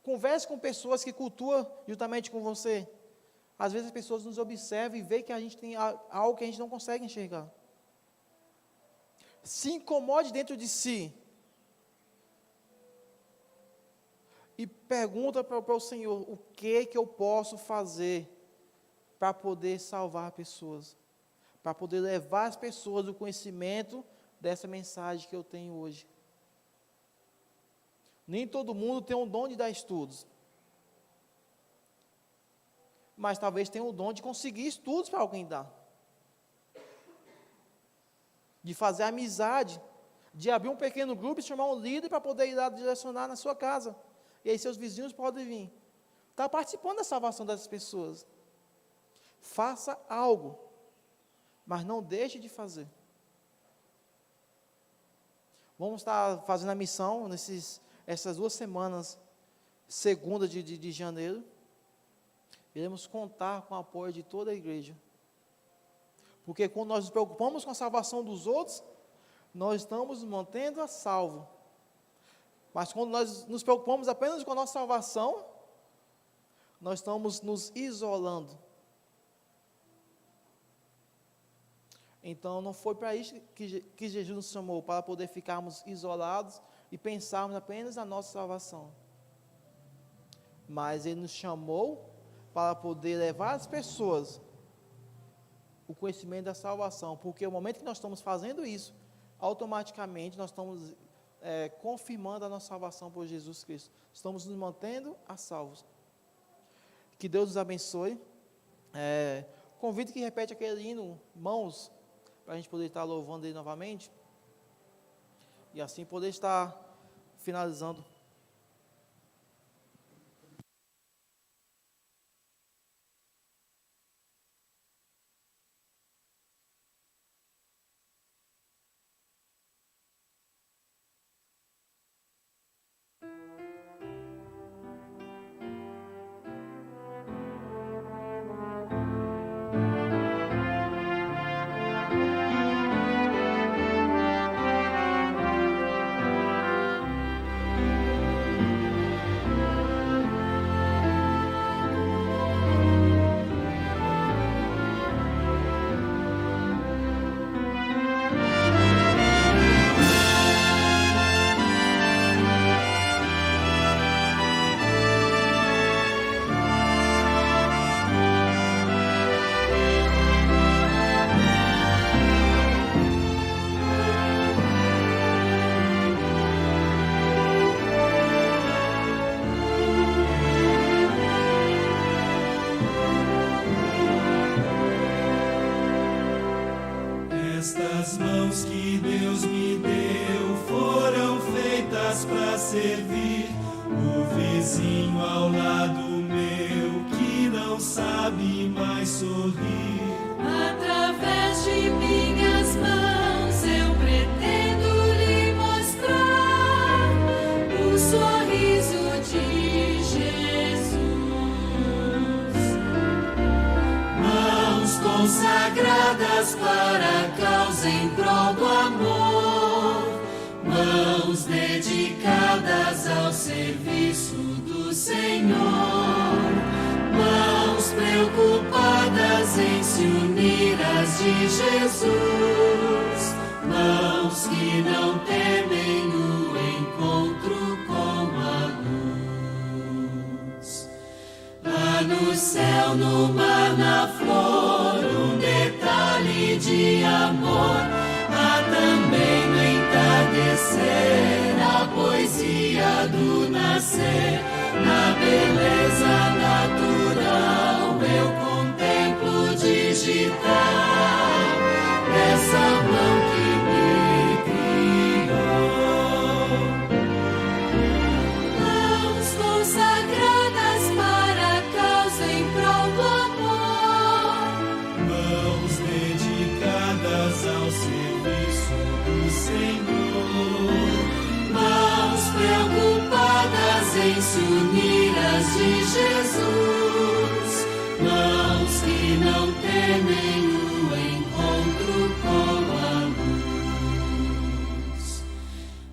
Converse com pessoas que cultuam juntamente com você. Às vezes as pessoas nos observam e veem que a gente tem algo que a gente não consegue enxergar. Se incomode dentro de si. E pergunta para o Senhor, o que eu posso fazer para poder salvar pessoas? Para poder levar as pessoas do conhecimento dessa mensagem que eu tenho hoje. Nem todo mundo tem o dom de dar estudos. Mas talvez tenha o dom de conseguir estudos para alguém dar. De fazer amizade. De abrir um pequeno grupo e chamar um líder para poder ir lá direcionar na sua casa. E aí seus vizinhos podem vir. Está participando da salvação dessas pessoas. Faça algo. Mas não deixe de fazer. Vamos estar fazendo a missão essas 2 semanas, segunda de janeiro. Iremos contar com o apoio de toda a igreja. Porque quando nós nos preocupamos com a salvação dos outros, nós estamos nos mantendo a salvo. Mas quando nós nos preocupamos apenas com a nossa salvação, nós estamos nos isolando. Então não foi para isso que Jesus nos chamou, para poder ficarmos isolados e pensarmos apenas na nossa salvação. Mas Ele nos chamou para poder levar as pessoas o conhecimento da salvação, porque o momento que nós estamos fazendo isso, automaticamente nós estamos confirmando a nossa salvação por Jesus Cristo. Estamos nos mantendo a salvos. Que Deus nos abençoe. Convido que repete aquele hino, mãos, para a gente poder estar louvando Ele novamente. E assim poder estar finalizando. Estas mãos que Deus me deu foram feitas para servir o vizinho ao lado meu que não sabe mais sorrir. Através de minhas mãos eu pretendo lhe mostrar o sorriso de Jesus. Mãos consagradas para a causa em prol do amor, mãos dedicadas ao serviço do Senhor, mãos preocupadas em se unir às de Jesus, mãos que não temem o encontro com a luz. Lá no céu, no mar, na flor, um detalhe de amor. Há também no entardecer a poesia do nascer. Na beleza natural eu contemplo digitar em se unir às de Jesus, mãos que não temem o encontro com a luz.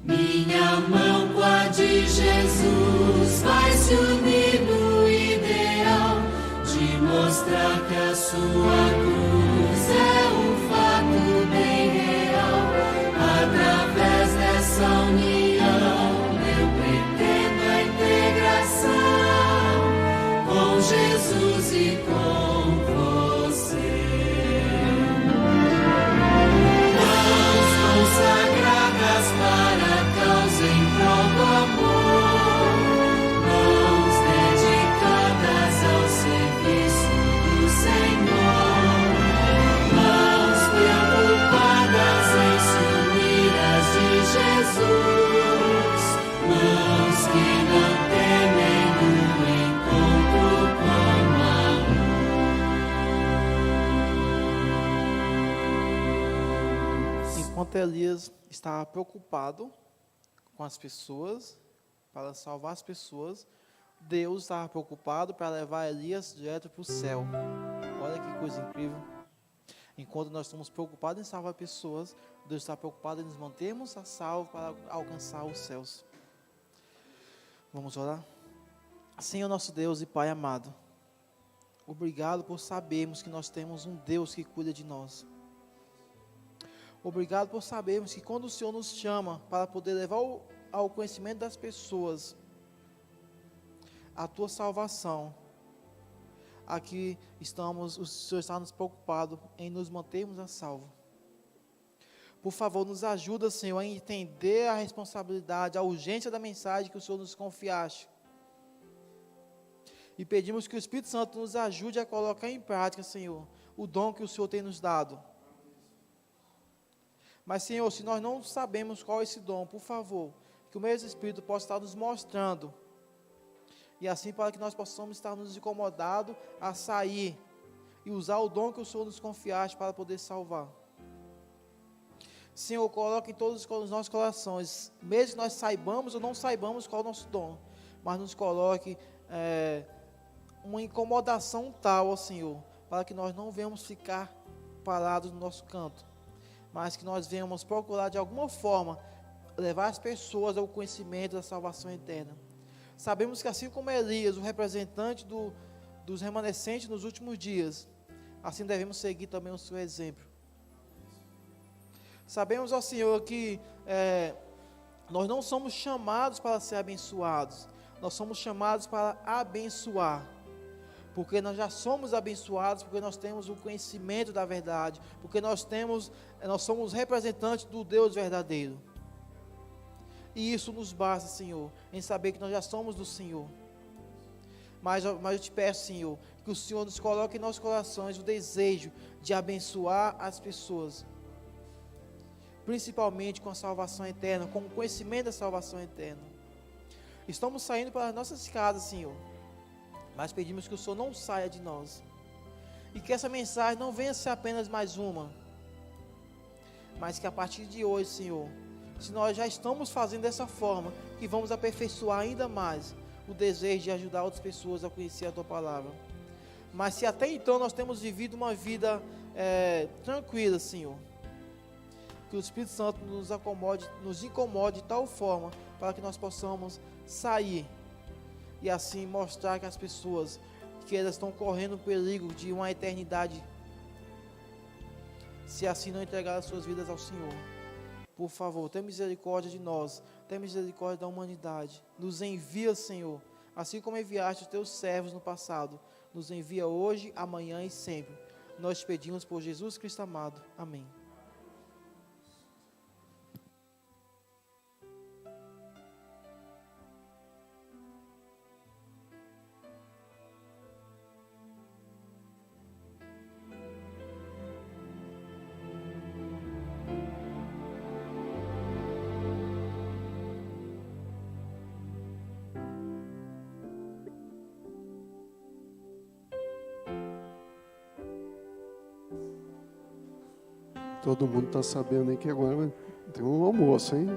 Minha mão com a de Jesus vai se unir no ideal de mostrar que a sua cruz é um fato bem real. Através dessa união eu pretendo a integração com Jesus e com você. Mãos consagradas para a causa em prol do amor, mãos dedicadas ao serviço do Senhor, mãos preocupadas em se unir às de Jesus, mãos que não temem no encontro com a luz. Enquanto Elias estava preocupado com as pessoas, para salvar as pessoas, Deus estava preocupado para levar Elias direto para o céu. Olha que coisa incrível. Enquanto nós estamos preocupados em salvar pessoas, Deus está preocupado em nos mantermos a salvo para alcançar os céus. Vamos orar? Senhor nosso Deus e Pai amado, obrigado por sabermos que nós temos um Deus que cuida de nós. Obrigado por sabermos que quando o Senhor nos chama para poder levar ao conhecimento das pessoas a Tua salvação, aqui estamos, o Senhor está nos preocupado em nos mantermos a salvo. Por favor, nos ajuda, Senhor, a entender a responsabilidade, a urgência da mensagem que o Senhor nos confiaste. E pedimos que o Espírito Santo nos ajude a colocar em prática, Senhor, o dom que o Senhor tem nos dado. Mas, Senhor, se nós não sabemos qual é esse dom, por favor, que o mesmo Espírito possa estar nos mostrando. E assim, para que nós possamos estar nos incomodando a sair e usar o dom que o Senhor nos confiaste para poder salvar. Senhor, coloque em todos os nossos corações, mesmo que nós saibamos ou não saibamos qual é o nosso dom, mas nos coloque uma incomodação tal, ó Senhor, para que nós não venhamos ficar parados no nosso canto, mas que nós venhamos procurar de alguma forma levar as pessoas ao conhecimento da salvação eterna. Sabemos que assim como Elias, o representante dos remanescentes nos últimos dias, assim devemos seguir também o seu exemplo. Sabemos, ó Senhor, que nós não somos chamados para ser abençoados, nós somos chamados para abençoar, porque nós já somos abençoados, porque nós temos o conhecimento da verdade, porque nós somos representantes do Deus verdadeiro. E isso nos basta, Senhor, em saber que nós já somos do Senhor. Mas eu te peço, Senhor, que o Senhor nos coloque em nossos corações o desejo de abençoar as pessoas, principalmente com a salvação eterna, com o conhecimento da salvação eterna. Estamos saindo para as nossas casas, Senhor, mas pedimos que o Senhor não saia de nós, e que essa mensagem não venha ser apenas mais uma, mas que a partir de hoje, Senhor, se nós já estamos fazendo dessa forma, que vamos aperfeiçoar ainda mais o desejo de ajudar outras pessoas a conhecer a Tua Palavra. Mas se até então nós temos vivido uma vida tranquila, Senhor, que o Espírito Santo nos incomode de tal forma, para que nós possamos sair, e assim mostrar que as pessoas, que elas estão correndo o perigo de uma eternidade, se assim não entregar as suas vidas ao Senhor. Por favor, tenha misericórdia de nós, tenha misericórdia da humanidade. Nos envia, Senhor, assim como enviaste os Teus servos no passado. Nos envia hoje, amanhã e sempre. Nós te pedimos por Jesus Cristo amado. Amém. Todo mundo está sabendo aí que agora tem um almoço, hein?